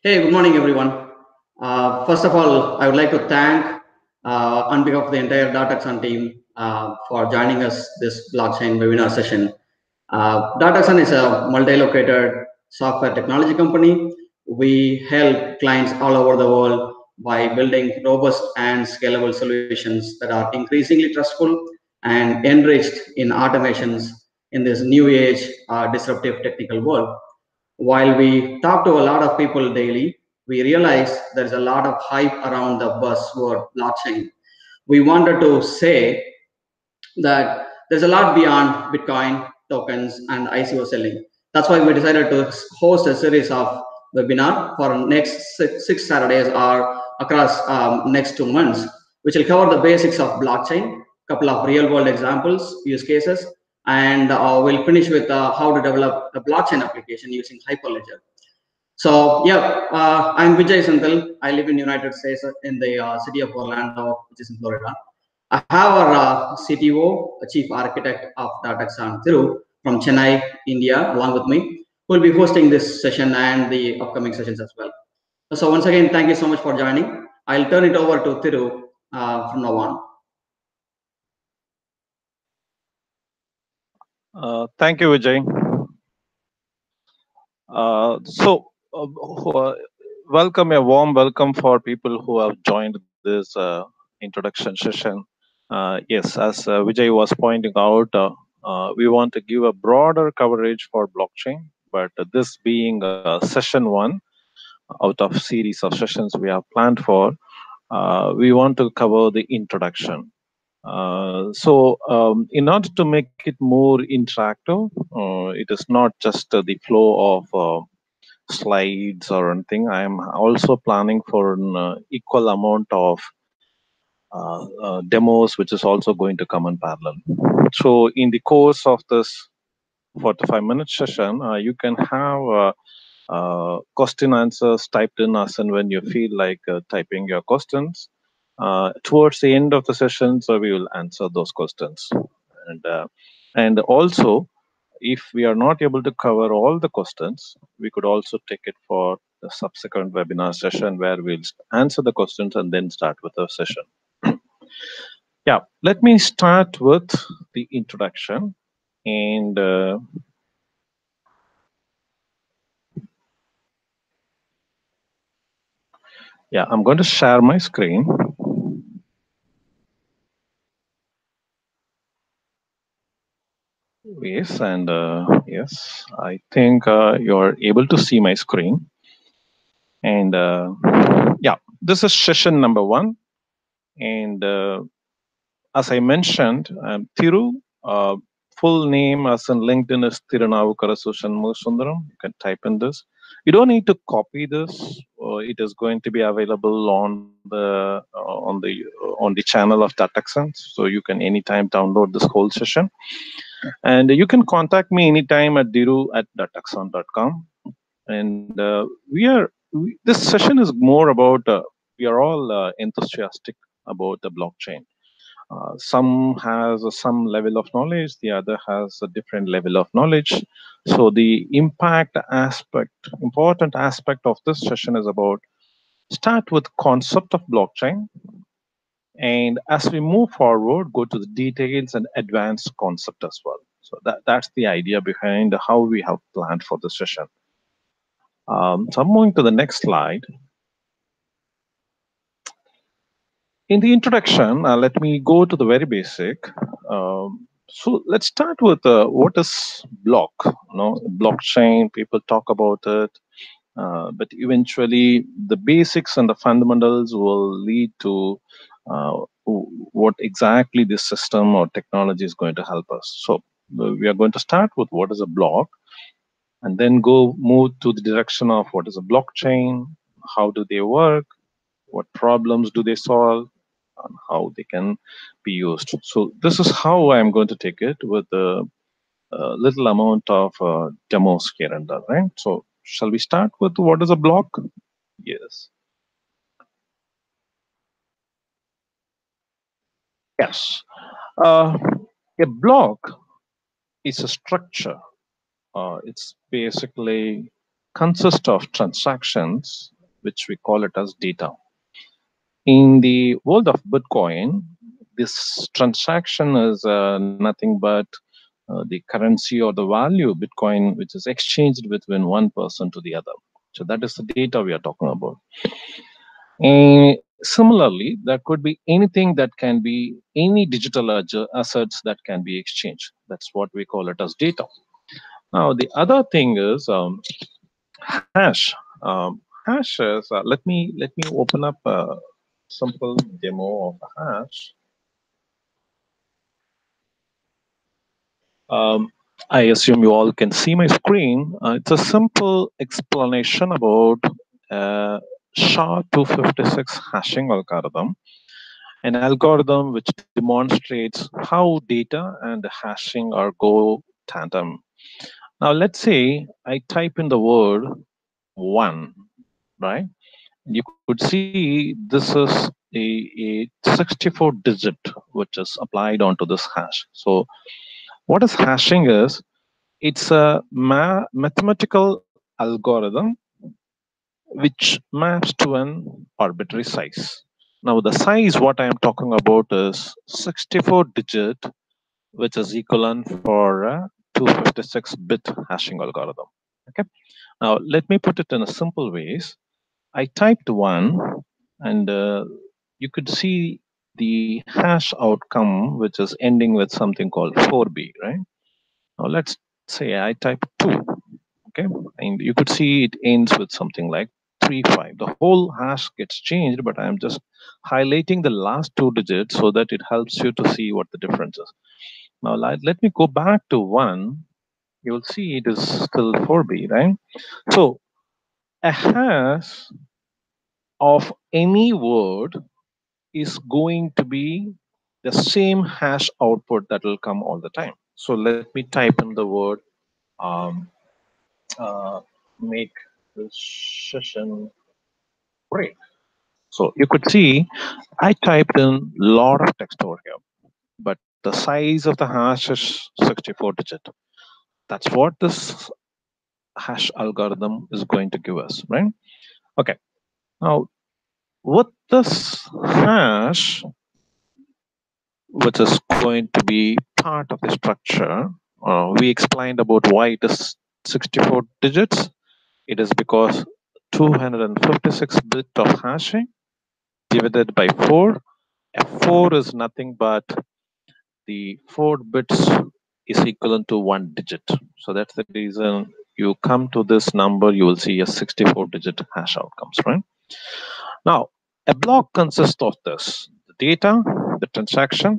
Hey, good morning, everyone. First of all, I would like to thank, on behalf of the entire DataXon team, for joining us this blockchain webinar session. DataXon is a multi-located software technology company. We help clients all over the world by building robust and scalable solutions that are increasingly trustful and enriched in automations in this new age, disruptive technical world. While we talk to a lot of people daily, we realize there's a lot of hype around the buzzword blockchain. We wanted to say that there's a lot beyond Bitcoin, tokens, and ICO selling. That's why we decided to host a series of webinar for next six Saturdays or across next 2 months, which will cover the basics of blockchain, couple of real-world examples, use cases, and we'll finish with how to develop a blockchain application using Hyperledger. So yeah, I'm Vijay Senthil. I live in United States in the city of Orlando, which is in Florida. I have our CTO, Chief Architect of DataXon, Thiru, from Chennai, India, along with me, who will be hosting this session and the upcoming sessions as well. So once again, thank you so much for joining. I'll turn it over to Thiru from now on. Thank you, Vijay. Welcome, a warm welcome for people who have joined this introduction session. Yes, as Vijay was pointing out, we want to give a broader coverage for blockchain, but this being session one out of series of sessions we have planned for, we want to cover the introduction. In order to make it more interactive, it is not just the flow of slides or anything. I am also planning for an equal amount of demos, which is also going to come in parallel. So in the course of this 45-minute session, you can have question answers typed in as and when you feel like typing your questions. Towards the end of the session, so we will answer those questions. And also, if we are not able to cover all the questions, we could also take it for the subsequent webinar session where we'll answer the questions and then start with the session. Yeah, let me start with the introduction. And yeah, I'm going to share my screen. Yes, and yes, I think you're able to see my screen. And yeah, this is session number one. And as I mentioned, Thiru, full name as in LinkedIn is Tirunavukarasushanmusundaram. You can type in this. You don't need to copy this. It is going to be available on the channel of DataXon. So you can anytime download this whole session. And you can contact me anytime at diru@dataxon.com. And this session is more about, we are all enthusiastic about the blockchain. Some has some level of knowledge, the other has a different level of knowledge. So the important aspect of this session is about start with concept of blockchain. And as we move forward, go to the details and advanced concept as well. So that's the idea behind how we have planned for the session. So I'm moving to the next slide. In the introduction, let me go to the very basic. So let's start with what is block? Blockchain, people talk about it, but eventually the basics and the fundamentals will lead to what exactly this system or technology is going to help us. So we are going to start with what is a block, and then move to the direction of what is a blockchain, how do they work, what problems do they solve, and how they can be used. So this is how I'm going to take it with a little amount of demos here and there, right? So shall we start with what is a block? Yes. Yes. A block is a structure. It's basically consists of transactions, which we call it as data. In the world of Bitcoin, this transaction is nothing but the currency or the value Bitcoin, which is exchanged between one person to the other. So that is the data we are talking about. And similarly, there could be anything that can be any digital assets that can be exchanged. That's what we call it as data. Now, the other thing is hash. Hash is let me open up a simple demo of a hash. I assume you all can see my screen. It's a simple explanation about SHA-256 hashing algorithm, an algorithm which demonstrates how data and hashing are go tandem. Now, let's say I type in the word 1, right? You could see this is a 64 digit which is applied onto this hash. So what is hashing is, it's a mathematical algorithm which maps to an arbitrary size. Now the size what I am talking about is 64 digit, which is equivalent for a 256-bit hashing algorithm. Okay. Now let me put it in a simple ways. I typed 1 and you could see the hash outcome, which is ending with something called 4b, right? Now let's say I type 2, okay? And you could see it ends with something like 35. The whole hash gets changed, but I'm just highlighting the last 2 digits so that it helps you to see what the difference is. Now let me go back to 1. You'll see it is still 4b, right? So a hash of any word is going to be the same hash output that will come all the time. So let me type in the word um, make this session great. So you could see I typed in a lot of text over here, but the size of the hash is 64 digit. That's what this hash algorithm is going to give us, right? Okay. Now, with this hash, which is going to be part of the structure, we explained about why it is 64 digits. It is because 256 bit of hashing divided by 4. F4 is nothing but the 4 bits is equivalent to 1 digit. So that's the reason you come to this number, you will see a 64 digit hash outcomes, right? Now, a block consists of this, the data, the transaction.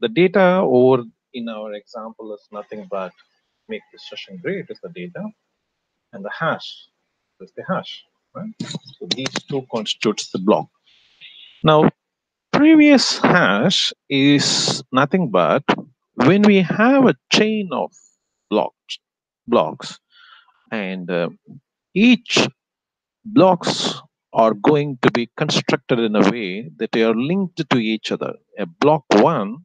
The data over in our example is nothing but make this session great is the data, and the hash is the hash, right? So these two constitutes the block. Now, previous hash is nothing but when we have a chain of blocks and each blocks are going to be constructed in a way that they are linked to each other. A block 1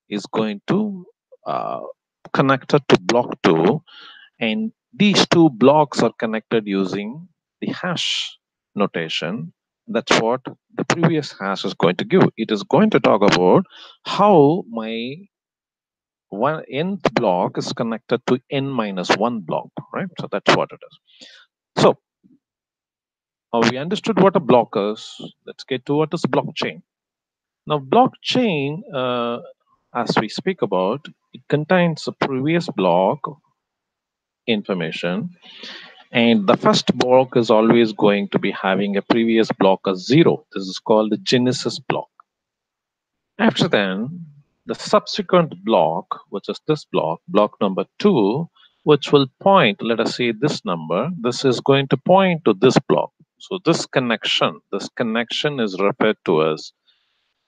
is going to connected to block 2, and these two blocks are connected using the hash notation. That's what the previous hash is going to give. It is going to talk about how my one nth block is connected to n minus 1 block, right? So that's what it is. So we understood what a block is. Let's get to what is blockchain. Now, blockchain, as we speak about, it contains a previous block information, and the first block is always going to be having a previous block as 0. This is called the genesis block. After then, the subsequent block, which is this block number 2, which will point, let us say this number, this is going to point to this block. So this connection is referred to as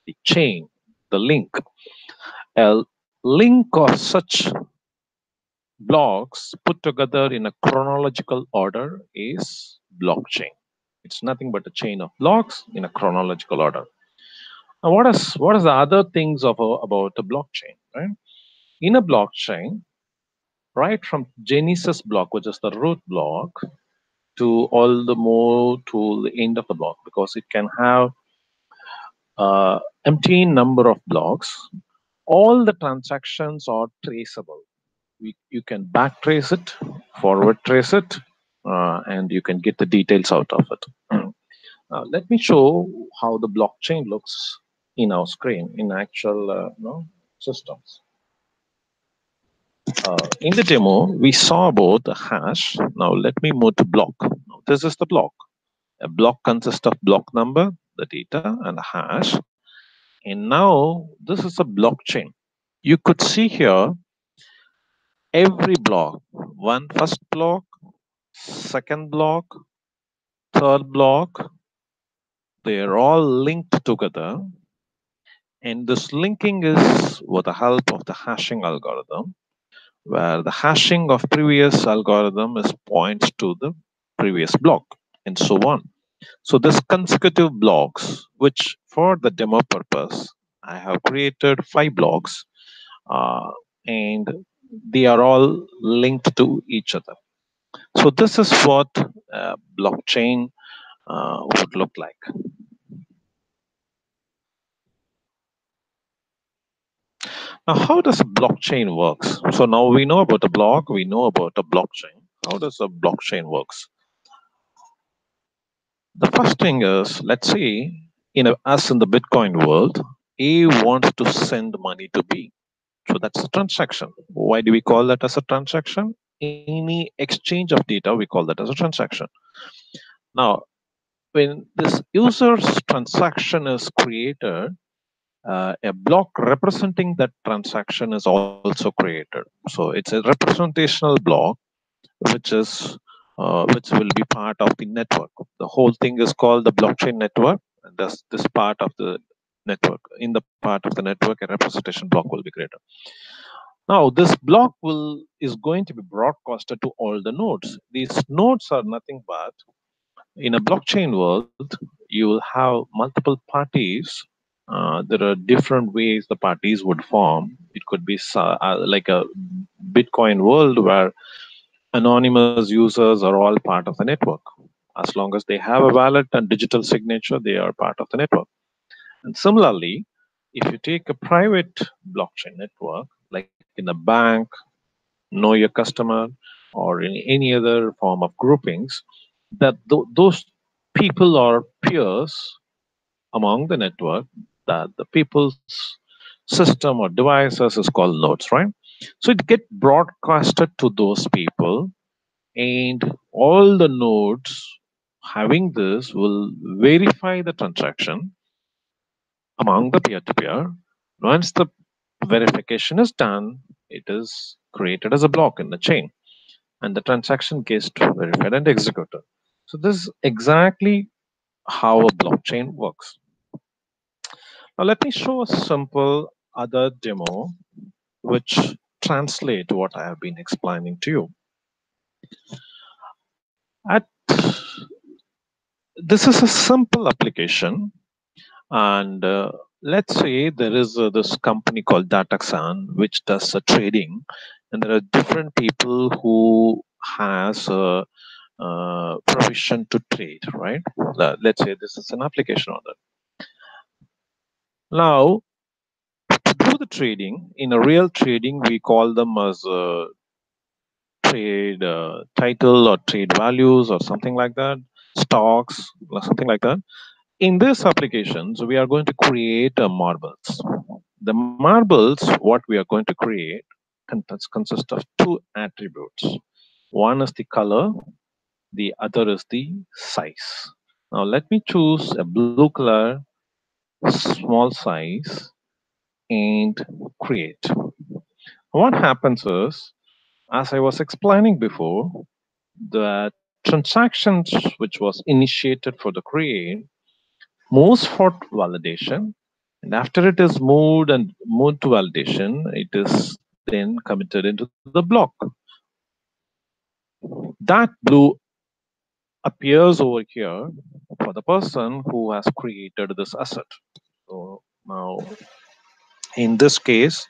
the chain, the link. A link of such blocks put together in a chronological order is blockchain. It's nothing but a chain of blocks in a chronological order. Now, what is the other things about a blockchain, right? In a blockchain, right from Genesis block, which is the root block, to all the more to the end of the block, because it can have empty number of blocks. All the transactions are traceable. You can back trace it, forward trace it, and you can get the details out of it. Let me show how the blockchain looks in our screen in actual systems. In the demo, we saw about the hash. Now let me move to block. Now, this is the block. A block consists of block number, the data, and a hash. And now this is a blockchain. You could see here every block, first block, second block, third block, they're all linked together. And this linking is with the help of the hashing algorithm, where the hashing of previous algorithm is points to the previous block, and so on. So this consecutive blocks, which for the demo purpose, I have created 5 blocks, and they are all linked to each other. So this is what blockchain would look like. Now, how does a blockchain works? So now we know about a block, we know about a blockchain. How does a blockchain works? The first thing is, let's say, us in the Bitcoin world, A wants to send money to B. So that's a transaction. Why do we call that as a transaction? Any exchange of data, we call that as a transaction. Now, when this user's transaction is created, a block representing that transaction is also created. So it's a representational block, which will be part of the network. The whole thing is called the blockchain network. And this part of the network. In the part of the network, a representation block will be created. Now, this block is going to be broadcasted to all the nodes. These nodes are nothing but, in a blockchain world, you will have multiple parties. There are different ways the parties would form. It could be like a Bitcoin world where anonymous users are all part of the network. As long as they have a wallet and digital signature, they are part of the network. And similarly, if you take a private blockchain network, like in a bank, know your customer, or in any other form of groupings, that those people are peers among the network, that the people's system or devices is called nodes, right? So it gets broadcasted to those people, and all the nodes having this will verify the transaction among the peer-to-peer. Once the verification is done, it is created as a block in the chain, and the transaction gets verified and executed. So this is exactly how a blockchain works. Now let me show a simple other demo which translate what I have been explaining to you. This is a simple application, and let's say there is this company called Dataxan which does trading, and there are different people who has provision to trade, right? Let's say this is an application on that. Now, to do the trading, in a real trading, we call them as trade title or trade values or something like that, stocks or something like that. In this application, so we are going to create marbles. The marbles, what we are going to create, consists of 2 attributes. One is the color, the other is the size. Now let me choose a blue color, small size, and create. What happens is, as I was explaining before, the transactions which was initiated for the create moves for validation, and after it is moved to validation, it is then committed into the block. That blue appears over here for the person who has created this asset. So now, in this case,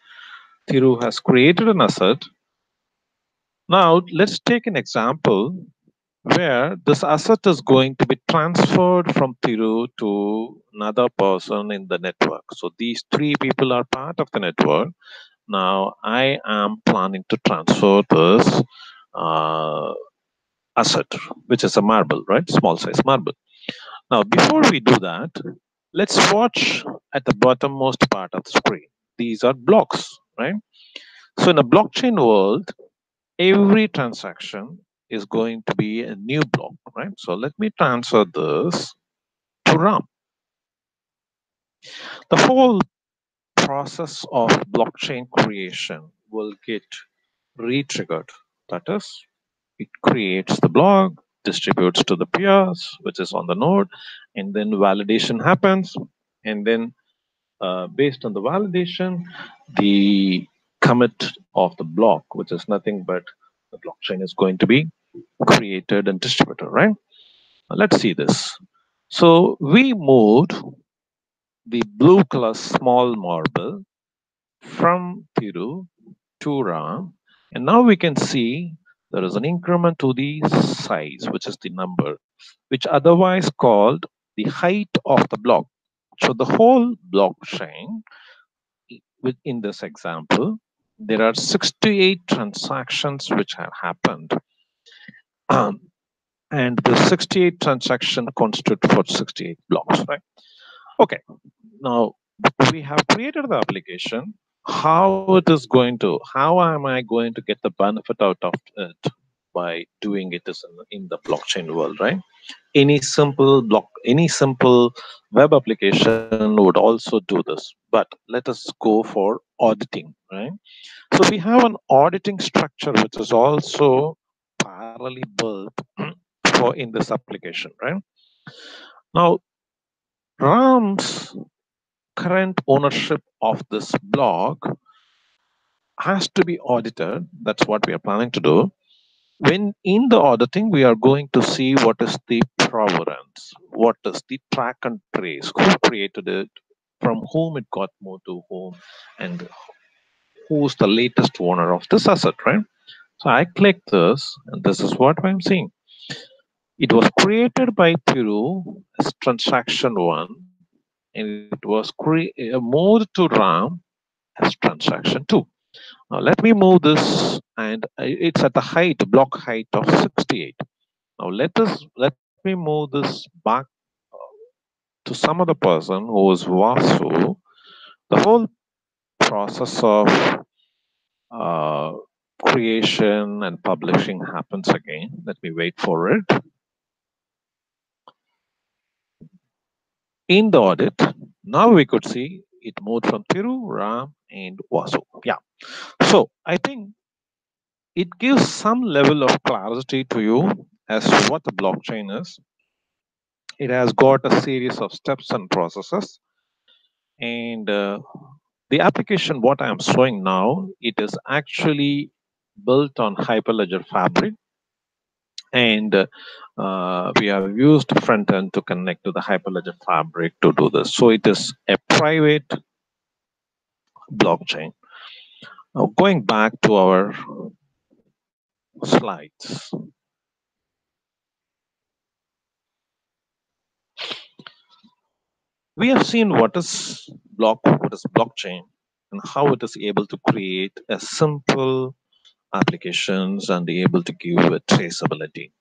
Thiru has created an asset. Now, let's take an example where this asset is going to be transferred from Thiru to another person in the network. So these three people are part of the network. Now I am planning to transfer this uh, asset, which is a marble, right? Small size marble. Now, before we do that, let's watch at the bottommost part of the screen. These are blocks, right? So in a blockchain world, every transaction is going to be a new block, right? So let me transfer this to RAM. The whole process of blockchain creation will get re-triggered. That is, it creates the block, distributes to the peers, which is on the node, and then validation happens. And then based on the validation, the commit of the block, which is nothing but the blockchain is going to be created and distributed, right? Let's see this. So we moved the blue color small marble from Thiru to Ram, and now we can see there is an increment to the size, which is the number, which otherwise called the height of the block. So the whole blockchain, within this example, there are 68 transactions which have happened. And the 68 transaction constitute for 68 blocks, right? Okay, now we have created the application. How it is going to, how am I going to get the benefit out of it by doing it is in the blockchain world, right? Any simple web application would also do this, but let us go for auditing, right? So we have an auditing structure which is also parallelly built for in this application, right? Now, Ram's current ownership of this block has to be audited. That's what we are planning to do. When in the auditing, we are going to see what is the provenance, what is the track and trace, who created it, from whom it got moved to whom, and who's the latest owner of this asset, right? So I click this, and this is what I'm seeing. It was created by Thiru as transaction 1, and it was moved to RAM as transaction 2. Now let me move this, and it's at the height, block height of 68. Now let me move this back to some other person who is Vasu. The whole process of uh, creation and publishing happens again. Let me wait for it. In the audit, now we could see it moved from Thiru, Ram, and Vasu. Yeah. So I think it gives some level of clarity to you as to what the blockchain is. It has got a series of steps and processes. And the application, what I'm showing now, it is actually built on Hyperledger Fabric. And we have used front end to connect to the Hyperledger Fabric to do this. So it is a private blockchain. Now, going back to our slides. We have seen what is blockchain, and how it is able to create a simple applications and be able to give a traceability.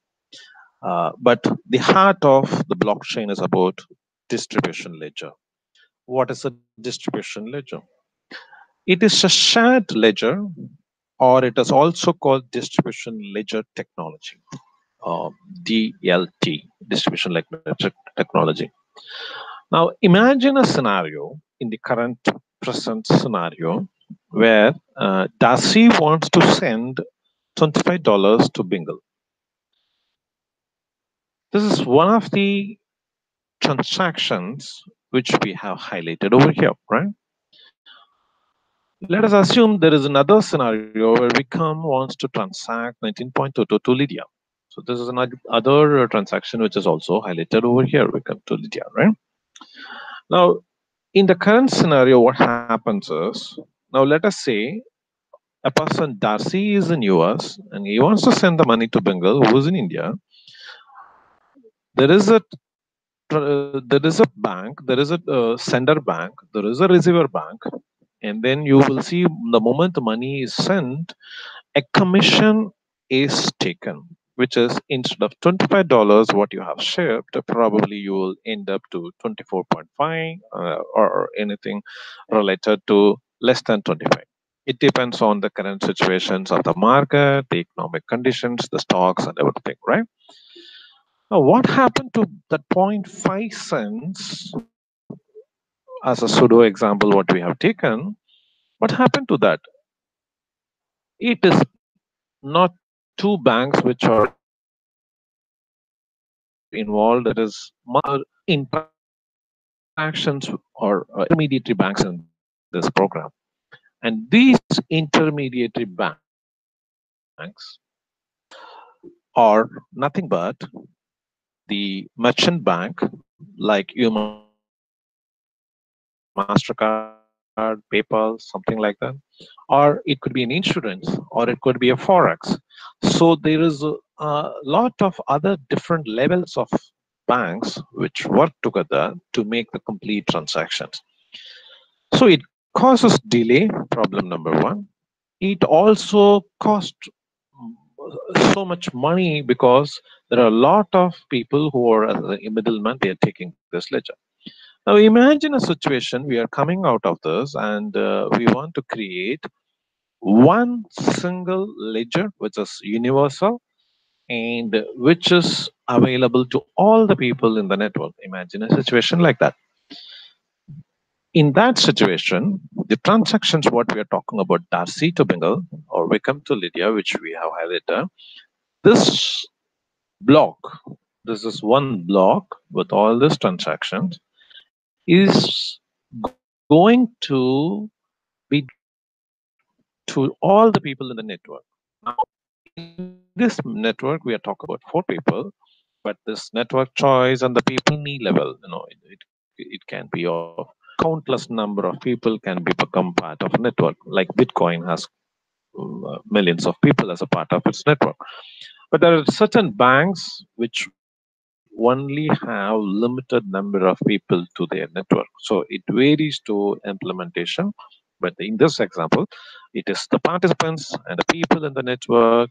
But the heart of the blockchain is about distribution ledger. What is a distribution ledger? It is a shared ledger, or it is also called distribution ledger technology, DLT, distribution ledger technology. Now, imagine a scenario in the current present scenario where Darcy wants to send $25 to Bingle. This is one of the transactions which we have highlighted over here, right? Let us assume there is another scenario where Vikram wants to transact 19.22 to Lydia. So this is another transaction which is also highlighted over here, Vikram to Lydia, right? Now, in the current scenario, what happens is, now let us say a person, Darcy, is in US and he wants to send the money to Bengal, who is in India. there is a bank, there is a sender bank, there is a receiver bank, and then you will see the moment the money is sent, a commission is taken, which is instead of $25 what you have shipped, probably you will end up to 24.5 or anything related to less than 25. It depends on the current situations of the market, the economic conditions, the stocks, and everything, right? Now, what happened to that 0.5 cents as a pseudo example, what we have taken? What happened to that? It is not two banks which are involved. It is other interactions or intermediary banks in this program. And these intermediary banks are nothing but the merchant bank like you Mastercard, PayPal, something like that, or it could be an insurance, or it could be a forex. So there is a lot of other different levels of banks which work together to make the complete transactions. So it causes delay, problem number one. It also costs so much money because there are a lot of people who are as a middleman, they are taking this ledger. Now imagine a situation we are coming out of this and we want to create one single ledger which is universal and which is available to all the people in the network. Imagine a situation like that. In that situation, the transactions what we are talking about, Darcy to Bengal or Wickham to Lydia, which we have highlighted, this block, this is one block with all these transactions, is going to be distributed to all the people in the network. Now, in this network, we are talking about 4 people, but this network choice and the people need level, it can be of countless number of people can be become part of a network. Like Bitcoin has millions of people as a part of its network. But there are certain banks which only have limited number of people to their network. So it varies to implementation. But in this example, it is the participants and the people in the network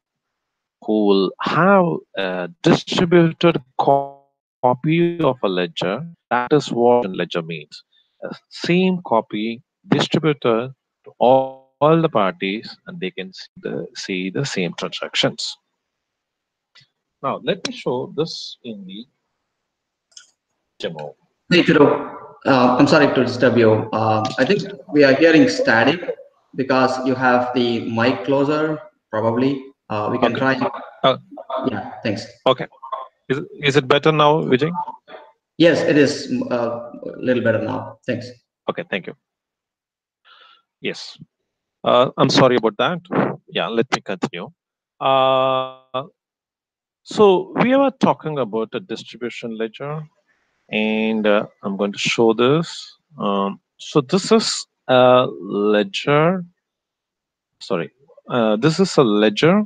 who will have a distributed copy of a ledger. That is what ledger means. A same copy distributed to all the parties, and they can see the same transactions. Now, let me show this in the demo. Hey, Chiro, I'm sorry to disturb you. I think we are hearing static because you have the mic closer, probably. We can Okay. try. Uh, Yeah, thanks. okay. Is it better now, Vijay? Yes, it is a little better now. Thanks. Okay, thank you. Yes. I'm sorry about that. Yeah, let me continue. Uh, so we were talking about a distribution ledger, and I'm going to show this. So this is a ledger. Sorry, this is a ledger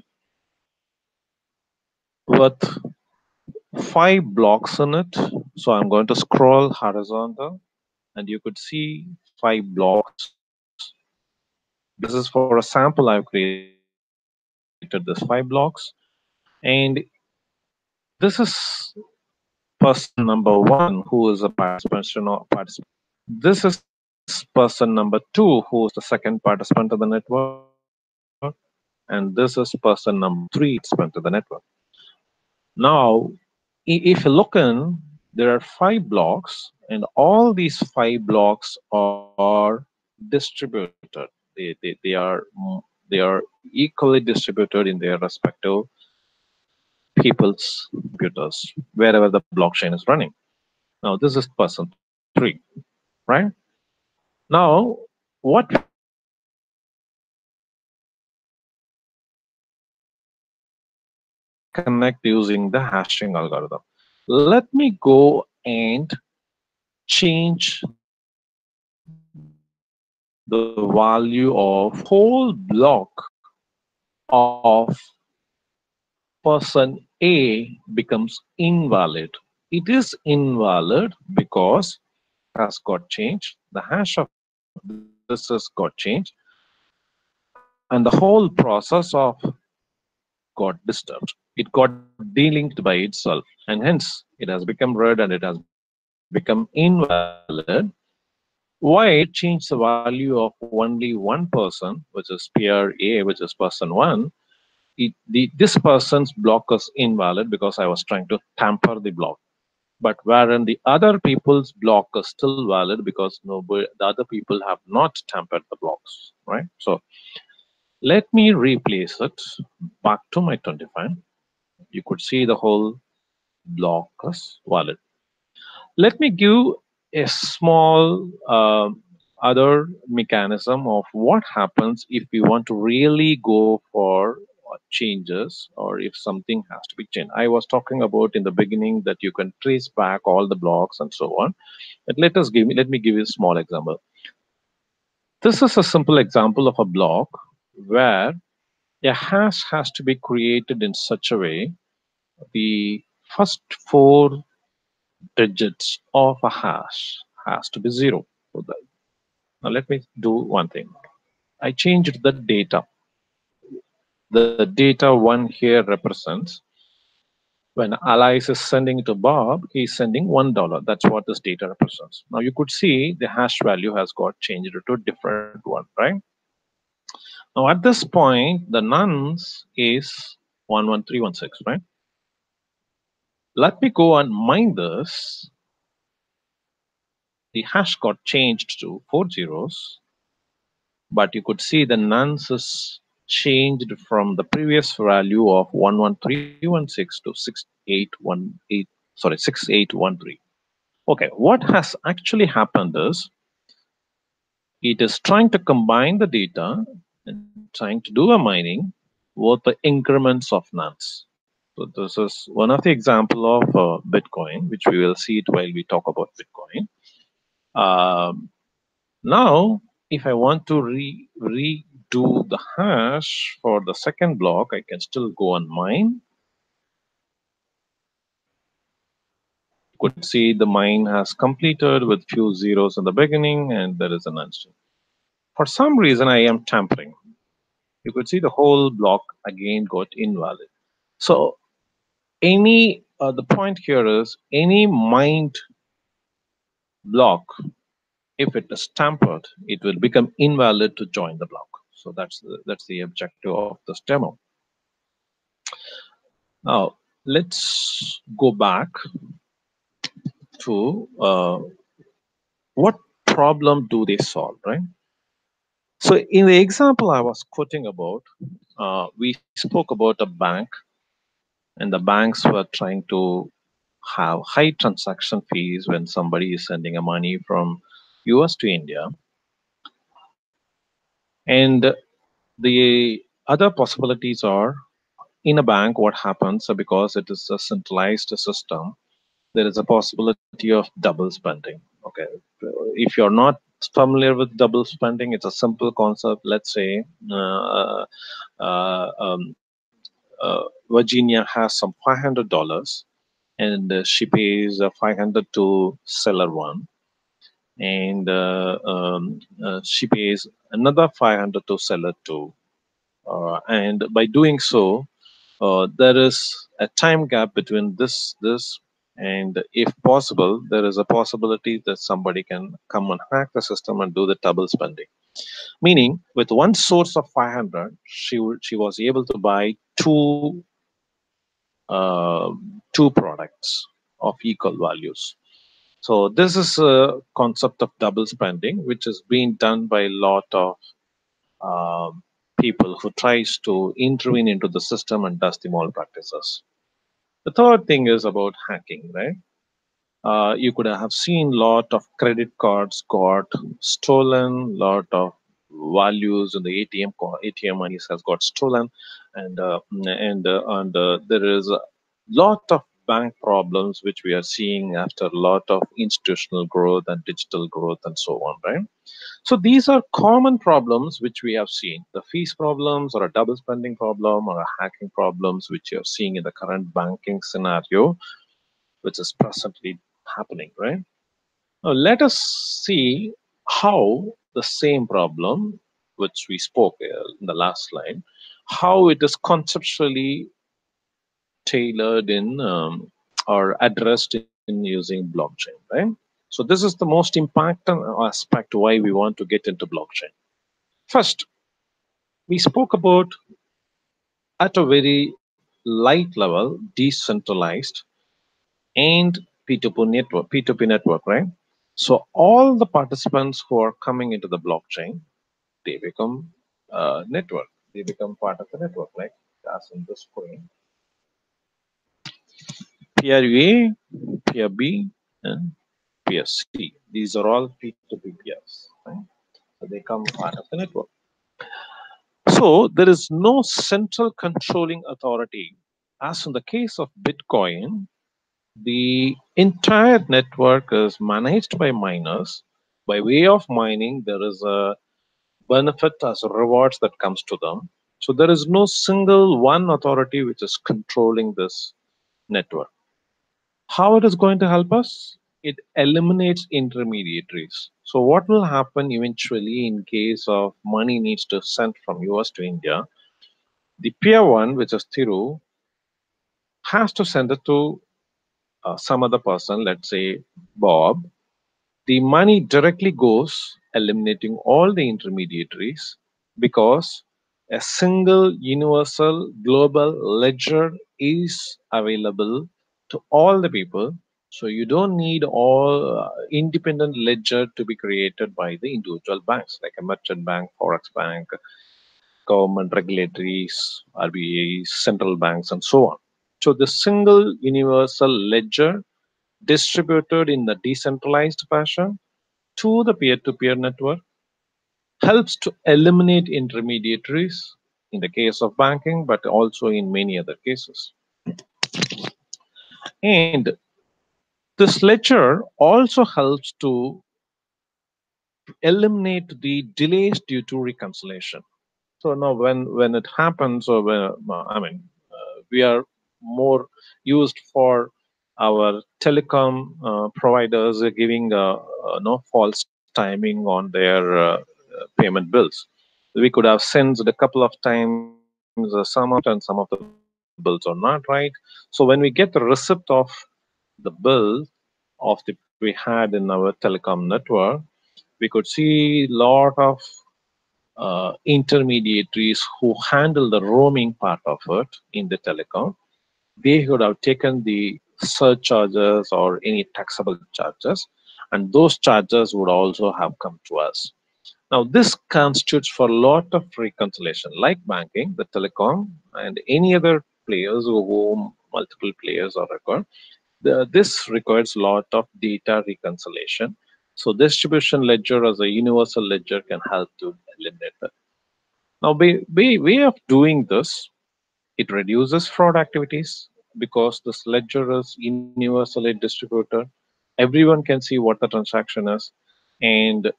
with 5 blocks in it. So I'm going to scroll horizontal, and you could see 5 blocks. This is for a sample I've created this 5 blocks, and this is person number 1 who is a participant. This is person number 2 who is the second participant of the network, and this is person number 3 participant of the network. Now, if you look in, there are 5 blocks, and all these 5 blocks are distributed. They are equally distributed in their respective people's computers wherever the blockchain is running. Now, this is person 3, right? Now, what we can connect using the hashing algorithm. Let me go and change the value of whole block of person A becomes invalid if it is invalid because has got changed. The hash of this has got changed, and the whole process of got disturbed. It got delinked by itself, and hence it has become red and it has become invalid. Why? Because if I want to change the value of only one person, which is peer A, which is person one, this person's block is invalid because I was trying to tamper the block. But wherein the other people's block is still valid because nobody, the other people have not tampered the blocks, right? So let me replace it back to my 25. You could see the whole block is valid. Let me give a small other mechanism of what happens if we want to really go for changes or if something has to be changed. I was talking about in the beginning that you can trace back all the blocks and so on. But let me give you a small example. This is a simple example of a block where a hash has to be created in such a way the first four digits of a hash has to be zero. So now let me do one thing. I changed the data. The data one here represents when Alice is sending to Bob, he's sending $1. That's what this data represents. Now you could see the hash value has got changed to a different one, right? Now at this point, the nonce is 11316, right? Let me go and mine this. The hash got changed to 4 zeros, but you could see the nonce is changed from the previous value of 11316 to 6813. Okay, what has actually happened is it is trying to combine the data and trying to do a mining with the increments of nonce. So this is one of the example of Bitcoin, which we will see it while we talk about Bitcoin. Now, if I want to redo the hash for the second block, I can still go and mine. You could see the mine has completed with few zeros in the beginning, and there is an answer. For some reason, I am tampering. You could see the whole block again got invalid. So the point here is any mined block, if it is tampered, it will become invalid to join the block. So that's the objective of this demo. Now let's go back to what problem do they solve, right? So in the example I was quoting about, we spoke about a bank, and the banks were trying to have high transaction fees when somebody is sending a money from US to India. And the other possibilities are in a bank, what happens because it is a centralized system, there is a possibility of double spending. Okay, if you're not familiar with double spending, it's a simple concept. Let's say uh, um, Virginia has some $500 and she pays 500 to seller one, and she pays another 500 to seller two. And by doing so, there is a time gap between this, and if possible, there is a possibility that somebody can come and hack the system and do the double spending. Meaning, with one source of 500, she was able to buy uh, two products of equal values. So this is a concept of double spending, which is being done by a lot of people who tries to intervene into the system and does the malpractices. The third thing is about hacking, right? You could have seen lot of credit cards got stolen, lot of values in the ATM monies has got stolen, and there is a lot of bank problems which we are seeing after a lot of institutional growth and digital growth and so on, right? So these are common problems which we have seen. The fees problems or a double spending problem or a hacking problems which you're seeing in the current banking scenario. which is presently happening, right? Now, let us see how the same problem, which we spoke in the last slide, how it is conceptually tailored in or addressed in using blockchain, right? So this is the most important aspect why we want to get into blockchain. First, we spoke about at a very light level, decentralized and P2P network, right? So all the participants who are coming into the blockchain, they become network. They become part of the network, like as in the screen. Peer A, peer B, and peer C. These are all P2P peers, right? So they come part of the network. So there is no central controlling authority. As in the case of Bitcoin, the entire network is managed by miners. By way of mining, there is a benefit as rewards that comes to them. So there is no single one authority which is controlling this network. How it is going to help us? It eliminates intermediaries. So what will happen eventually in case of money needs to send from US to India? The peer one, which is Thiru, has to send it to some other person, let's say Bob. The money directly goes, eliminating all the intermediaries, because a single universal global ledger is available to all the people. So you don't need all independent ledger to be created by the individual banks like a merchant bank, forex bank, government regulatories, RBAs, central banks, and so on. So the single universal ledger distributed in the decentralized fashion to the peer-to-peer network helps to eliminate intermediaries in the case of banking, but also in many other cases. And this ledger also helps to eliminate the delays due to reconciliation. So now, when it happens, or when we are more used for our telecom providers giving no false timing on their payment bills. We could have sent a couple of times some amount, and some of the bills are not right. So when we get the receipt of the bill of the we had in our telecom network, we could see lot of intermediaries who handle the roaming part of it in the telecom. They would have taken the surcharges or any taxable charges, and those charges would also have come to us. Now, this constitutes for a lot of reconciliation, like banking, the telecom, and any other players whom multiple players are required. This requires a lot of data reconciliation. So, distribution ledger as a universal ledger can help to eliminate that. Now, way of doing this, it reduces fraud activities because this ledger is universally distributed. Everyone can see what the transaction is, and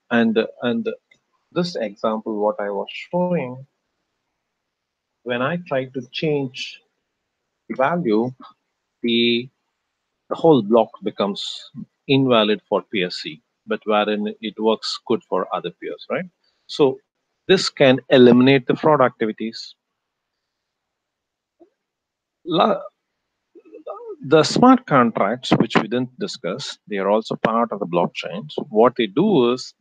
this example, what I was showing, when I try to change the value, the the whole block becomes invalid for PSC, but wherein it works good for other peers, right? So this can eliminate the fraud activities. The smart contracts, which we didn't discuss, they are also part of the blockchains. What they do is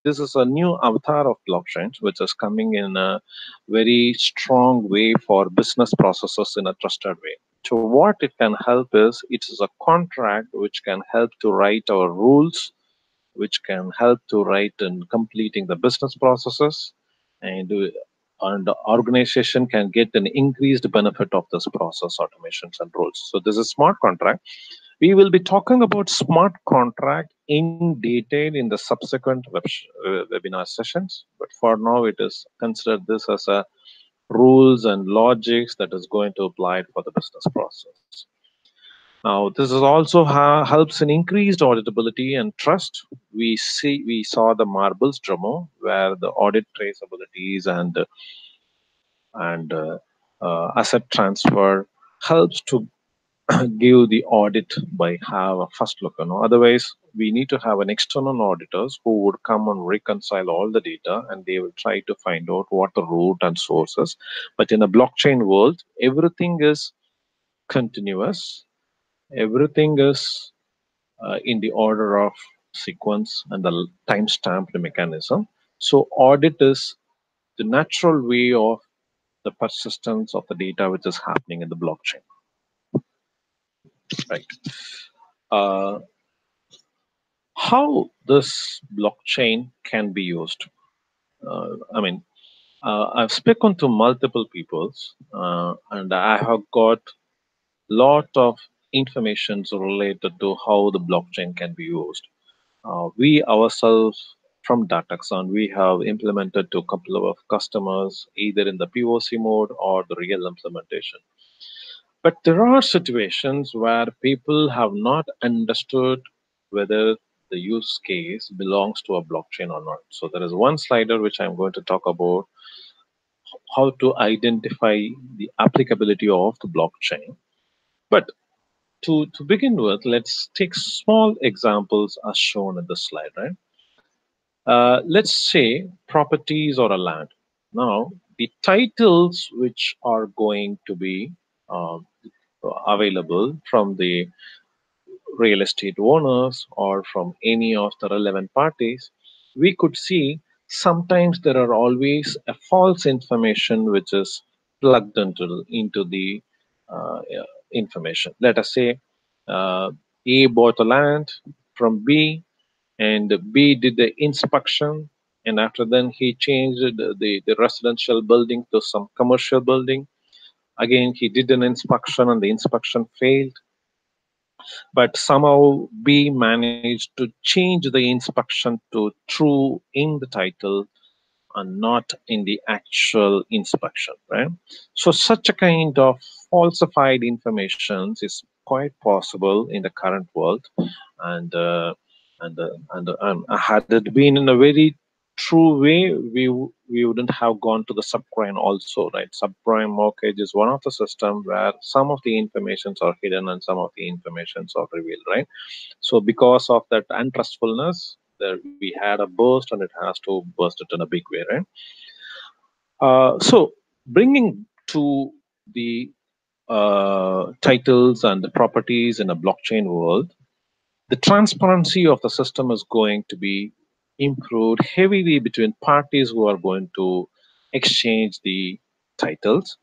this is a new avatar of blockchains, which is coming in a very strong way for business processes in a trusted way. So what it can help is it is a contract which can help to write our rules, which can help to write in completing the business processes, and and the organization can get an increased benefit of this process automations and rules. So this is smart contract. We will be talking about smart contract in detail in the subsequent webinar sessions, but for now it is considered this as a rules and logics that is going to apply for the business process. Now, this is also helps in increased auditability and trust. We saw the marbles demo where the audit traceabilities and asset transfer helps to give the audit by have a first look. Otherwise, we need to have an external auditors who would come and reconcile all the data, and they will try to find out what the root and sources. But in a blockchain world, everything is continuous. Everything is in the order of sequence and the time-stamped mechanism. So audit is the natural way of the persistence of the data which is happening in the blockchain, right? Uh, how this blockchain can be used? I mean, I've spoken to multiple peoples, and I have got lot of information related to how the blockchain can be used. We ourselves from Dataxon, we have implemented to a couple of customers, either in the POC mode or the real implementation. But there are situations where people have not understood whether the use case belongs to a blockchain or not. So there is one slider which I'm going to talk about how to identify the applicability of the blockchain. But to begin with, let's take small examples as shown in the slide, right? Let's say properties or a land. Now, the titles which are going to be uh, available from the real estate owners or from any of the relevant parties, we could see sometimes there are always a false information which is plugged into the information. Let us say A bought a land from B, and B did the inspection, and after then he changed the residential building to some commercial building. Again, he did an inspection and the inspection failed, but somehow B managed to change the inspection to true in the title and not in the actual inspection, right? So such a kind of falsified information is quite possible in the current world, and had it been in a very true way, we wouldn't have gone to the subprime also, right? Subprime mortgage is one of the system where some of the informations are hidden and some of the informations are revealed, right? So because of that untrustfulness, there we had a burst, and it has to burst it in a big way, right? So bringing to the titles and the properties in a blockchain world, the transparency of the system is going to be improved heavily between parties who are going to exchange the titles.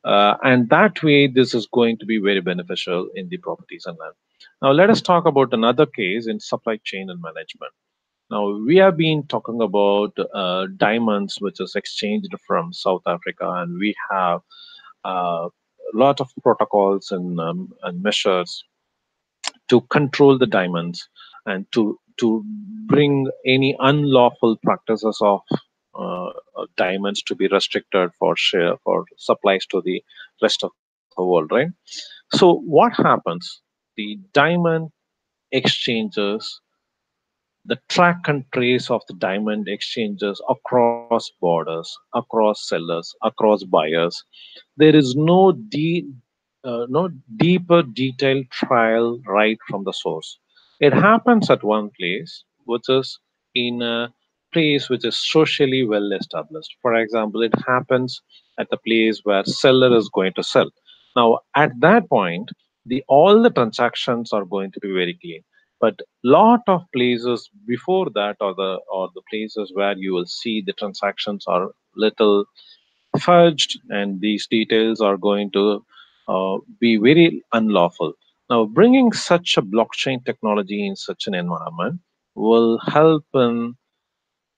And that way, this is going to be very beneficial in the properties and land. Now, let us talk about another case in supply chain and management. Now, we have been talking about diamonds, which is exchanged from South Africa, and we have a lot of protocols and measures to control the diamonds and to bring any unlawful practices of diamonds to be restricted for share for supplies to the rest of the world, right? So what happens? The diamond exchanges, the track and trace of the diamond exchanges across borders, across sellers, across buyers. There is no deeper detailed trial right from the source. It happens at one place, which is in a place which is socially well established. For example, it happens at the place where seller is going to sell. Now, at that point, the all the transactions are going to be very clean. But lot of places before that, or the places where you will see the transactions are little fudged, and these details are going to be very unlawful. Now, bringing such a blockchain technology in such an environment will help in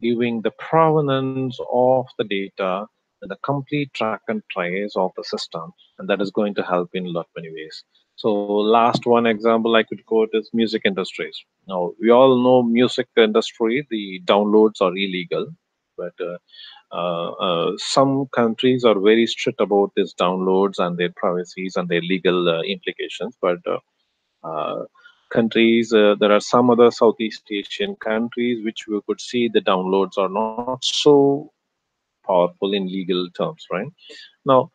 giving the provenance of the data and the complete track and trace of the system, and that is going to help in a lot many ways. So last one example I could quote is music industries. Now we all know music industry, the downloads are illegal, but some countries are very strict about these downloads and their privacies and their legal implications. But countries, there are some other Southeast Asian countries which we could see the downloads are not so powerful in legal terms, right? Now,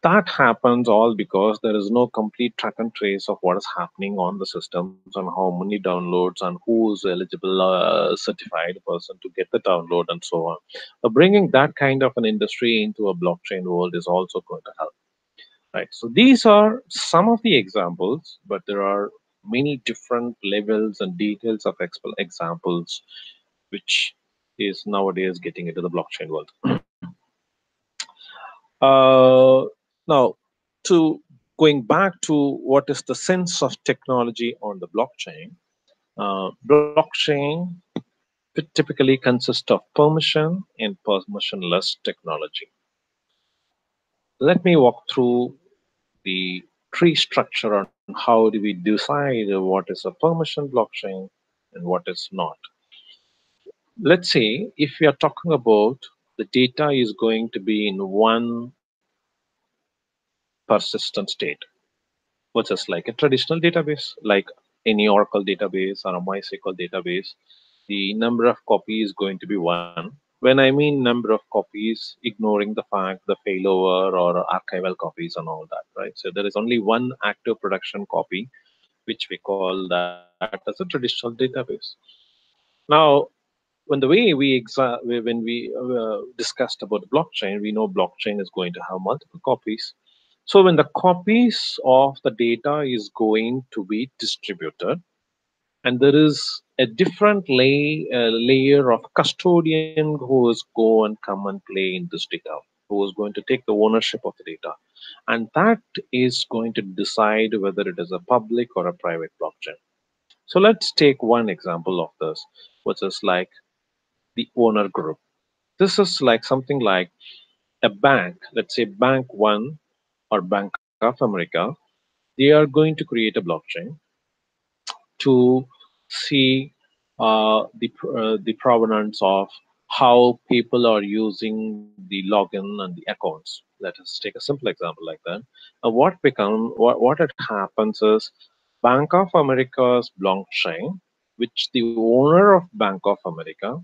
That happens all because there is no complete track and trace of what is happening on the systems and how many downloads and who is eligible certified person to get the download and so on. Bringing that kind of an industry into a blockchain world is also going to help. Right. So these are some of the examples, but there are many different levels and details of examples, which is nowadays getting into the blockchain world. Now, to going back to what is the sense of technology on the blockchain, blockchain typically consists of permission and permissionless technology. Let me walk through the tree structure on how do we decide what is a permission blockchain and what is not. Let's say if we are talking about the data is going to be in one persistent state, which is like a traditional database, like any Oracle database or a MySQL database, the number of copies is going to be one. When I mean number of copies, ignoring the fact the failover or archival copies and all that, right? So there is only one active production copy, which we call that as a traditional database. Now, when the way when we discussed about the blockchain, we know blockchain is going to have multiple copies. So when the copies of the data is going to be distributed, and there is a different layer of custodian who is go and come and play in this data, who is going to take the ownership of the data, and that is going to decide whether it is a public or a private blockchain. So let's take one example of this, which is like the owner group. This is like something like a bank, let's say Bank One or Bank of America. They are going to create a blockchain to see the provenance of how people are using the login and the accounts. Let us take a simple example like that. What it happens is Bank of America's blockchain, which the owner of Bank of America,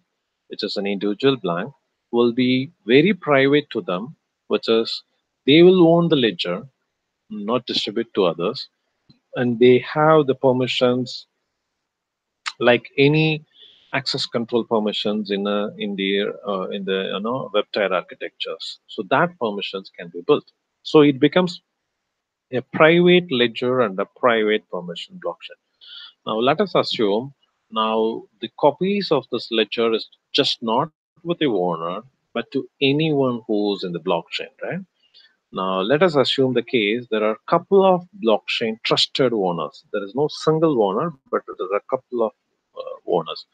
which is an individual bank, will be very private to them, which is they will own the ledger, not distribute to others, and they have the permissions like any access control permissions in the web tier architectures. So that permissions can be built. So it becomes a private ledger and a private permission blockchain. Now let us assume now the copies of this ledger is just not with the owner, but to anyone who's in the blockchain, right? Now let us assume the case there are a couple of blockchain trusted owners. There is no single owner, but there are a couple of owners.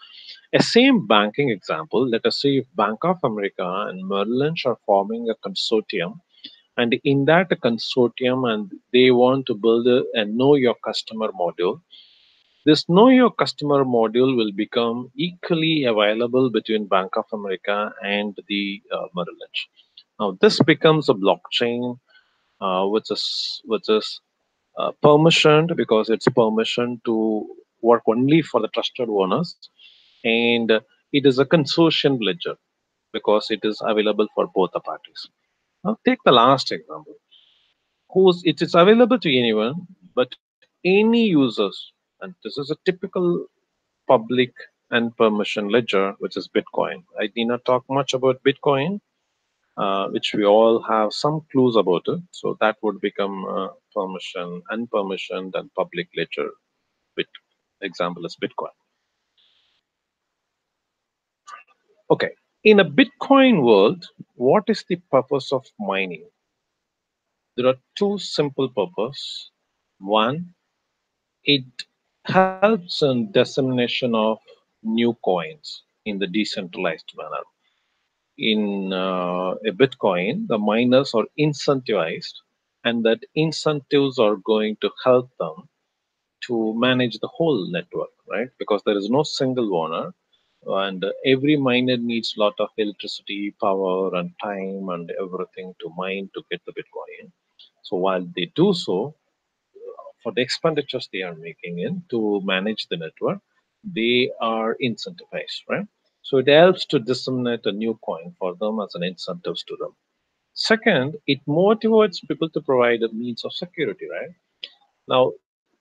A same banking example, let us say if Bank of America and Merrill Lynch are forming a consortium, and in that consortium, and they want to build a know your customer module. This know your customer module will become equally available between Bank of America and the Merrill Lynch. Now, this becomes a blockchain which is permissioned because it's permission to work only for the trusted owners, and it is a consortium ledger because it is available for both the parties. Now, take the last example. Whose it is available to anyone, but any users, and this is a typical public and permission ledger, which is Bitcoin. I need not talk much about Bitcoin, which we all have some clues about it. So that would become permission, unpermissioned, and public ledger. Bit example is Bitcoin. Okay, in a Bitcoin world, what is the purpose of mining? There are two simple purposes. One, it helps in dissemination of new coins in the decentralized manner. In a Bitcoin, the miners are incentivized, and that incentives are going to help them to manage the whole network, right? Because there is no single owner, and every miner needs a lot of electricity, power, and time, and everything to mine to get the Bitcoin. So while they do so, for the expenditures they are making in to manage the network, they are incentivized, right? So it helps to disseminate a new coin for them as an incentives to them. Second, it motivates people to provide a means of security, right? Now,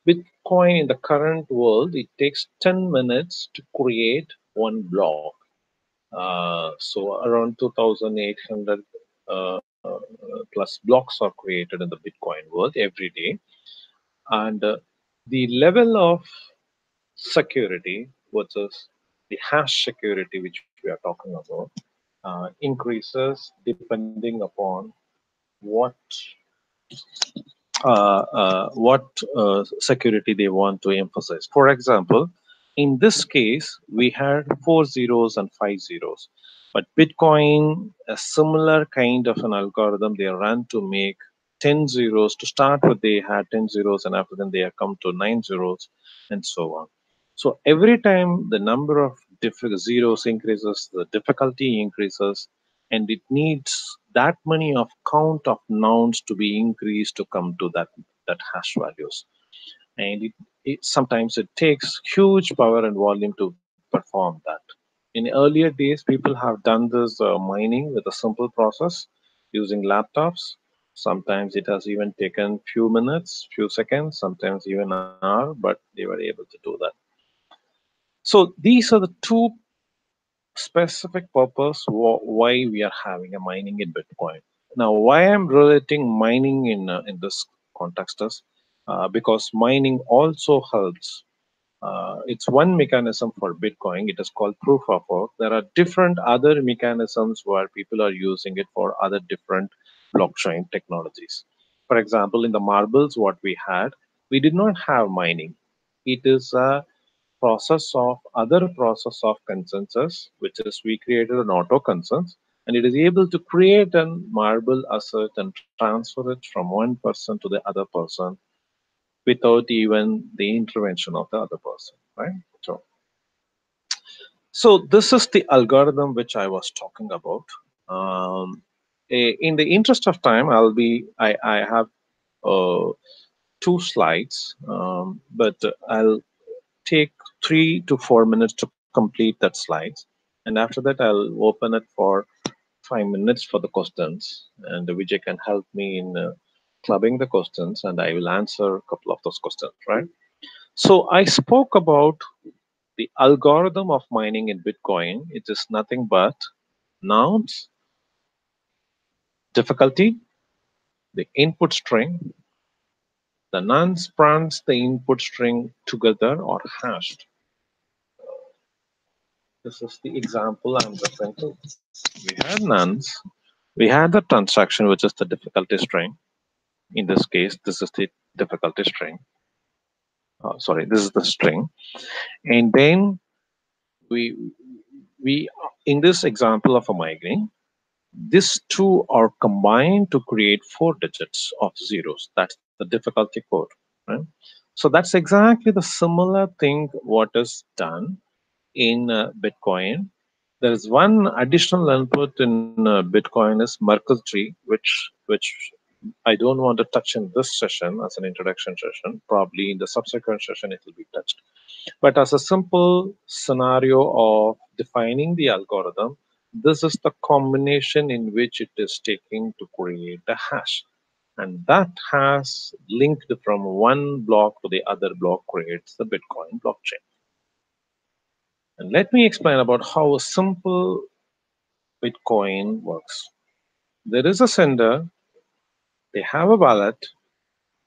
Bitcoin in the current world, it takes 10 minutes to create one block. So around 2,800 plus blocks are created in the Bitcoin world every day. And the level of security versus the hash security, which we are talking about, increases depending upon what security they want to emphasize. For example, in this case, we had 4 zeros and 5 zeros, but Bitcoin, a similar kind of an algorithm they run to make 10 zeros. To start with, they had 10 zeros, and after then they have come to 9 zeros, and so on. So every time the number of zeros increases, the difficulty increases, and it needs that many of count of nouns to be increased to come to that hash values. And it sometimes it takes huge power and volume to perform that. In earlier days, people have done this mining with a simple process using laptops. Sometimes it has even taken few minutes, few seconds, sometimes even an hour, but they were able to do that. So these are the two specific purpose why we are having a mining in Bitcoin. Now, why I'm relating mining in this context is because mining also helps. It's one mechanism for Bitcoin. It is called proof of work. There are different other mechanisms where people are using it for other different blockchain technologies. For example, in the marbles, what we had, we did not have mining. It is a process of consensus, which is we created an auto consens, and it is able to create a marble asset and transfer it from one person to the other person without even the intervention of the other person, right? So this is the algorithm which I was talking about. In the interest of time, I have uh, two slides, but I'll take 3 to 4 minutes to complete that slides. And after that, I'll open it for 5 minutes for the questions. And Vijay can help me in clubbing the questions, and I will answer a couple of those questions, right? So I spoke about the algorithm of mining in Bitcoin. It is nothing but nouns, difficulty, the input string, the nuns runs the input string together or hashed. This is the example I'm referring to. We had nuns, we had the transaction, which is the difficulty string. In this case, this is the difficulty string. Sorry, this is the string. And then we, we in this example of a migraine, these two are combined to create 4 digits of zeros. That's the difficulty code, right? So that's exactly the similar thing what is done in Bitcoin. There is one additional input in Bitcoin is Merkle tree, which I don't want to touch in this session as an introduction session. Probably in the subsequent session it will be touched. But as a simple scenario of defining the algorithm, this is the combination in which it is taking to create a hash. And that has linked from one block to the other block creates the Bitcoin blockchain. And let me explain about how a simple Bitcoin works. There is a sender, they have a wallet,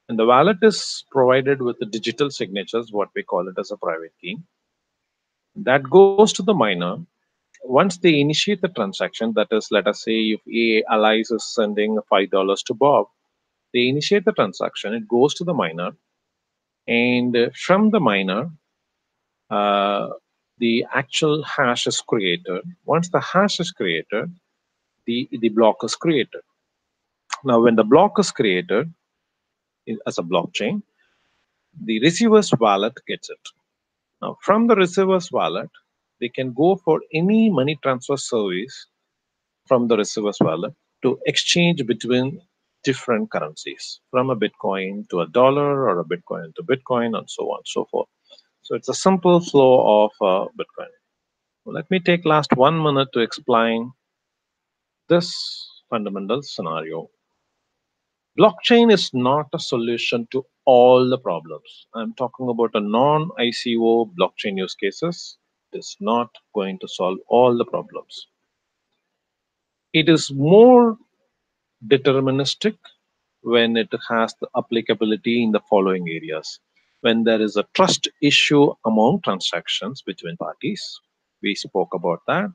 and the wallet is provided with the digital signatures, what we call it as a private key. That goes to the miner. Once they initiate the transaction, that is, let us say if A Allies is sending $5 to Bob, they initiate the transaction, it goes to the miner, and from the miner, uh, the actual hash is created. Once the hash is created, the block is created. Now, when the block is created as a blockchain, the receiver's wallet gets it. Now, from the receiver's wallet, they can go for any money transfer service from the receiver's wallet to exchange between different currencies, from a Bitcoin to a dollar or a Bitcoin to Bitcoin, and so on and so forth. So it's a simple flow of Bitcoin. Well, let me take last 1 minute to explain this fundamental scenario. Blockchain is not a solution to all the problems. I'm talking about a non-ICO blockchain use cases. It is not going to solve all the problems. It is more deterministic when it has the applicability in the following areas. When there is a trust issue among transactions between parties, we spoke about that.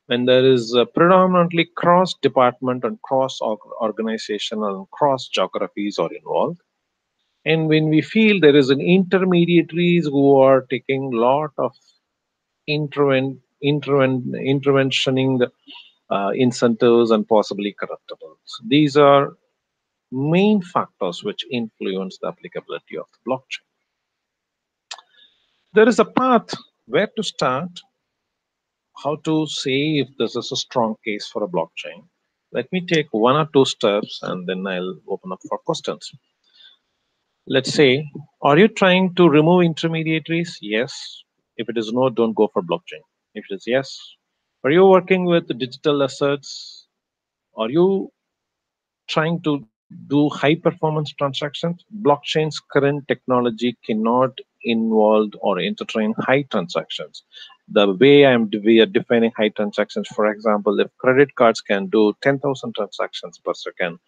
When there is a predominantly cross department and cross organizational and cross geographies are involved, and when we feel there is an intermediaries who are taking lot of interventioning the incentives and possibly corruptibles. These are main factors which influence the applicability of the blockchain. There is a path where to start, how to say if this is a strong case for a blockchain. Let me take one or two steps and then I'll open up for questions. Let's say, are you trying to remove intermediaries? Yes. If it is no, don't go for blockchain. If it is yes, are you working with digital assets? Are you trying to do high performance transactions? Blockchain's current technology cannot involve or entertain high transactions. The way we are defining high transactions, for example, if credit cards can do 10,000 transactions per second,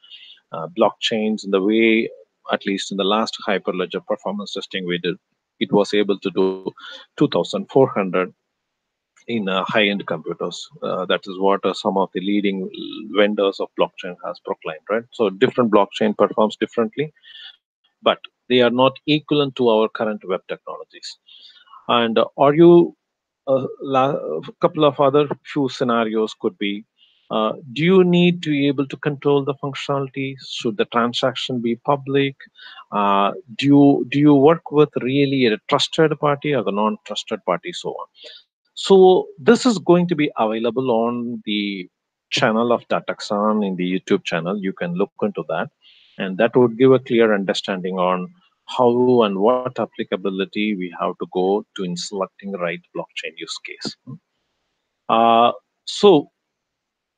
blockchains, in the way, at least in the last Hyperledger performance testing we did, it was able to do 2,400 in high-end computers. That is what some of the leading vendors of blockchain has proclaimed, right? So different blockchain performs differently, but they are not equivalent to our current web technologies. And are you a couple of other few scenarios could be, do you need to be able to control the functionality? Should the transaction be public? Do you work with really a trusted party or the non-trusted party, so on? So this is going to be available on the channel of Dataxan in the YouTube channel. You can look into that, and that would give a clear understanding on how and what applicability we have to go to in selecting the right blockchain use case. So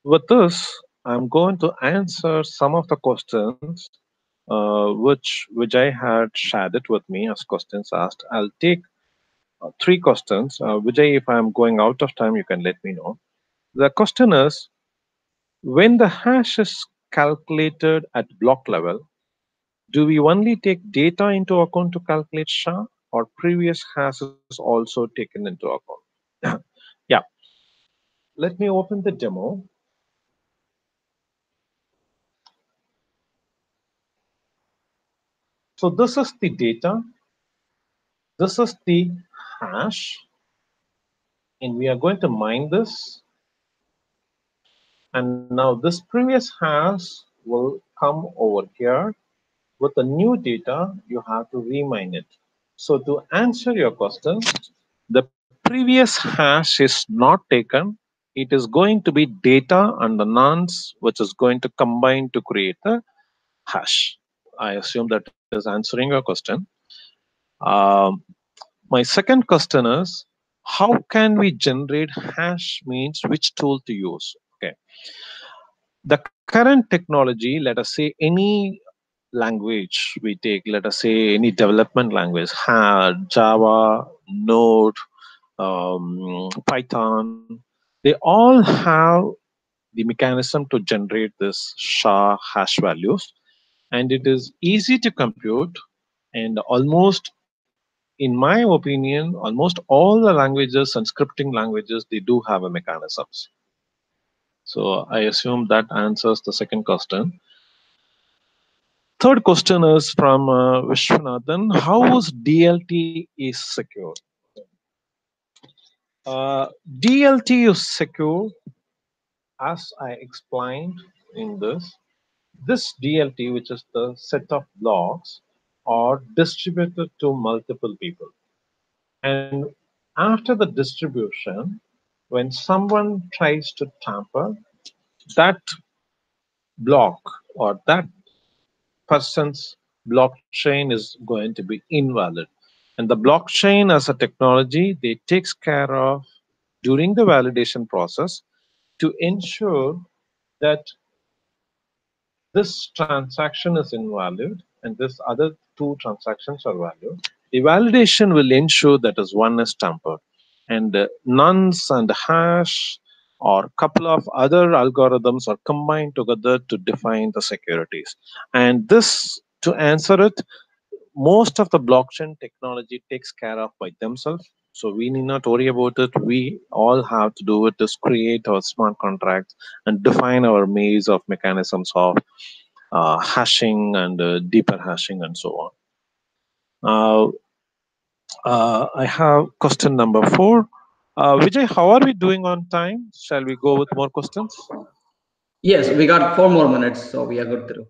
with this, I'm going to answer some of the questions which I had shared it with me as questions asked. I'll take three questions. Vijay, if I'm going out of time, you can let me know. The question is, when the hash is calculated at block level, do we only take data into account to calculate SHA, or previous hash is also taken into account? Yeah, let me open the demo. So this is the data. This is the hash, and we are going to mine this. And now this previous hash will come over here. With the new data, you have to remine it. So to answer your question, the previous hash is not taken. It is going to be data and the nonce, which is going to combine to create the hash. I assume that is answering your question. My second question is, how can we generate hash means which tool to use? Okay. The current technology, let us say any language we take, let us say any development language, Java, Node, Python, they all have the mechanism to generate this SHA hash values, and it is easy to compute, and almost, in my opinion, almost all the languages and scripting languages, they do have a mechanisms. So I assume that answers the second question. Third question is from Vishwanathan. How is DLT is secure? DLT is secure, as I explained in this DLT, which is the set of blocks, are distributed to multiple people. And after the distribution, when someone tries to tamper, that block or that person's blockchain is going to be invalid. And the blockchain as a technology, they takes care of during the validation process to ensure that this transaction is invalid and this other two transactions are valid, the validation will ensure that is one is tampered. And nonce and hash or couple of other algorithms are combined together to define the securities. And this, to answer it, most of the blockchain technology takes care of by themselves. So we need not worry about it. We all have to do it is create our smart contracts and define our maze of mechanisms of hashing and deeper hashing and so on. Now, I have question number 4. Vijay, how are we doing on time? Shall we go with more questions? Yes, we got 4 more minutes, so we are good through.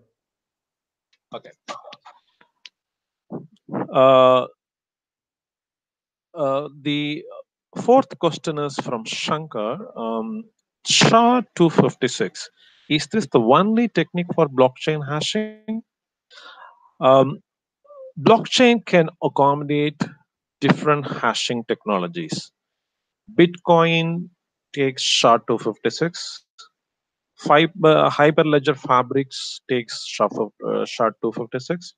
Okay. The fourth question is from Shankar. SHA-256. Is this the only technique for blockchain hashing? Um, blockchain can accommodate different hashing technologies. Bitcoin takes SHA-256. Hyperledger Fabrics takes SHA-256.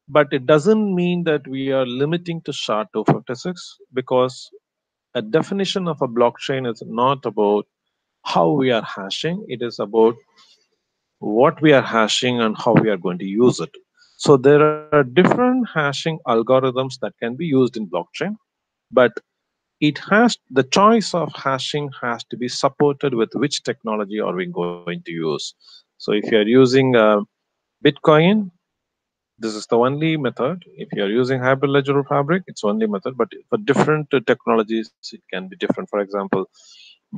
But it doesn't mean that we are limiting to SHA-256 because a definition of a blockchain is not about how we are hashing, it is about what we are hashing and how we are going to use it. So there are different hashing algorithms that can be used in blockchain, but it has the choice of hashing has to be supported with which technology are we going to use. So if you are using Bitcoin, this is the only method. If you are using Hyperledger or Fabric, it's only method. But for different technologies, it can be different. For example,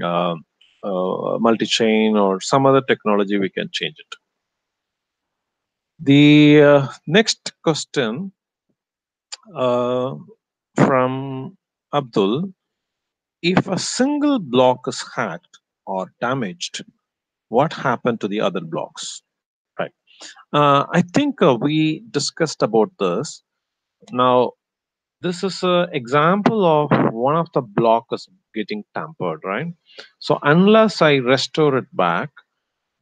uh, multi-chain or some other technology, we can change it. The next question from Abdul: if a single block is hacked or damaged, what happened to the other blocks? Right. I think we discussed about this. Now, this is an example of one of the block is getting tampered, right? So unless I restore it back,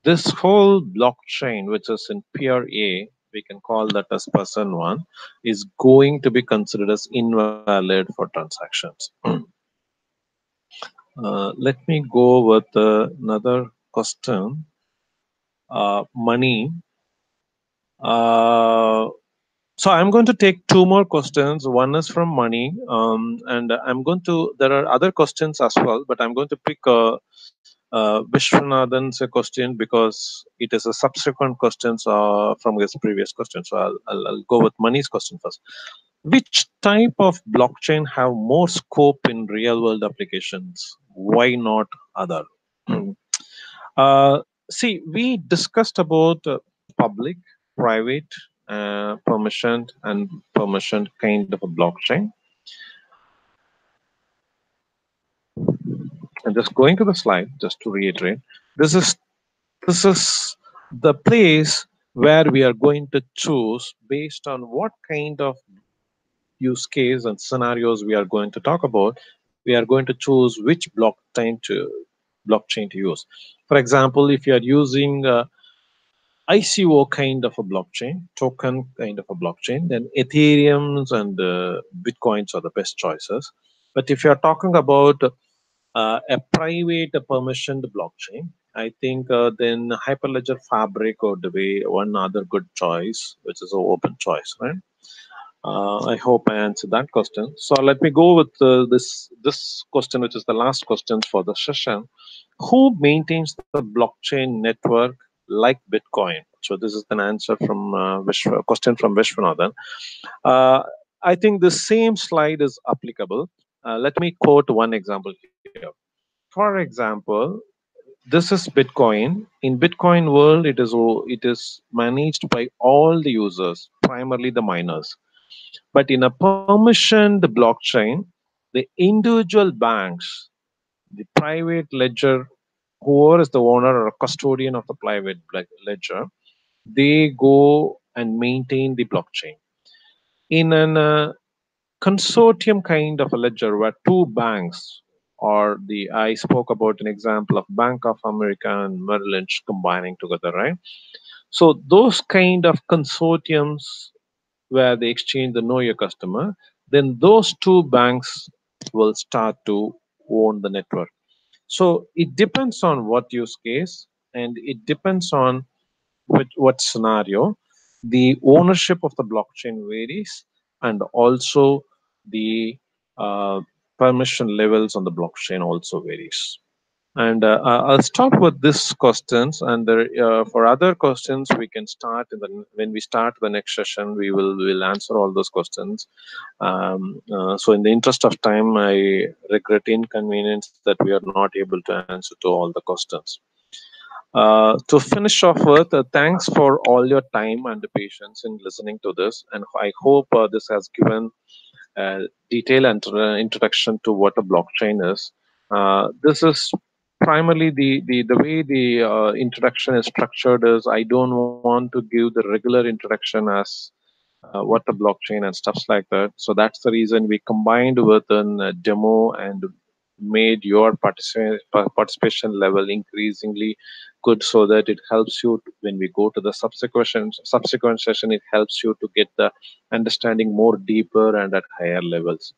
this whole blockchain, which is in peer A, we can call that as person 1, is going to be considered as invalid for transactions. Let me go with another question. Money. So I'm going to take 2 more questions. One is from Money, and I'm going to. There are other questions as well, but I'm going to pick Vishwanathan's question because it is a subsequent questions from his previous question. So I'll go with Money's question first. Which type of blockchain have more scope in real world applications? Why not other? See, we discussed about public, private, permissioned, and permissioned kind of a blockchain. And just going to the slide, just to reiterate, this is the place where we are going to choose based on what kind of use case and scenarios we are going to talk about. We are going to choose which blockchain to use. For example, if you are using ICO kind of a blockchain, token kind of a blockchain, then Ethereum's and Bitcoins are the best choices. But if you're talking about a private permissioned blockchain, I think then Hyperledger Fabric or the way one other good choice, which is an open choice, right? I hope I answered that question. So let me go with this question, which is the last question for the session. Who maintains the blockchain network like Bitcoin? So this is an answer from question from Vishwanathan. I think the same slide is applicable. Let me quote one example here. For example, this is Bitcoin. In Bitcoin world, it is managed by all the users, primarily the miners. But in a permissioned blockchain, the individual banks, the private ledger, whoever is the owner or custodian of the private ledger, they go and maintain the blockchain. In an consortium kind of a ledger where two banks, or I spoke about an example of Bank of America and Merrill Lynch combining together, right? So those kind of consortiums where they exchange the know your customer, then those two banks will start to own the network. So it depends on what use case, and it depends on what scenario. The ownership of the blockchain varies, and also the uh, permission levels on the blockchain also varies. And I'll start with this questions, and for other questions we can start when we start the next session. We will answer all those questions. So in the interest of time, I regret inconvenience that we are not able to answer to all the questions. To finish off with, thanks for all your time and patience in listening to this, and I hope this has given detailed introduction to what a blockchain is. This is primarily the way the introduction is structured is I don't want to give the regular introduction as what a blockchain and stuffs like that. So that's the reason we combined with a demo and made your participation level increasingly good, so that it helps you when we go to the subsequent session. It helps you to get the understanding more deeper and at higher levels.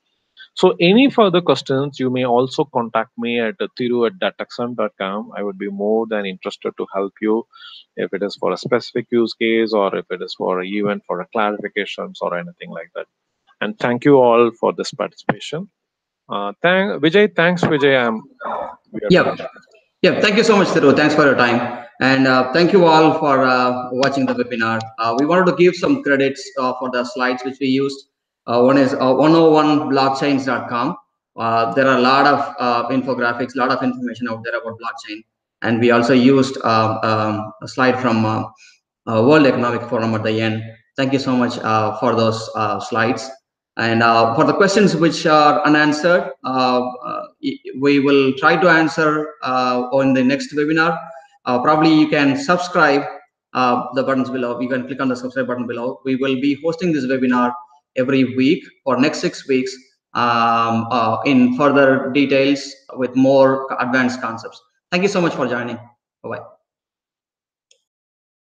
So any further questions, you may also contact me at thiru@dataxam.com. I would be more than interested to help you if it is for a specific use case or if it is for even for a clarifications or anything like that. And thank you all for this participation. Vijay, thanks Vijay. We are Yeah. finished. Yeah, thank you so much, Thiru. Thanks for your time. And thank you all for watching the webinar. We wanted to give some credits for the slides which we used. One is 101blockchains.com. There are a lot of infographics, a lot of information out there about blockchain. And we also used a slide from World Economic Forum at the end. Thank you so much for those slides. And for the questions which are unanswered, we will try to answer on the next webinar. Probably you can subscribe the buttons below. You can click on the subscribe button below. We will be hosting this webinar every week for next 6 weeks in further details with more advanced concepts. Thank you so much for joining. Bye-bye.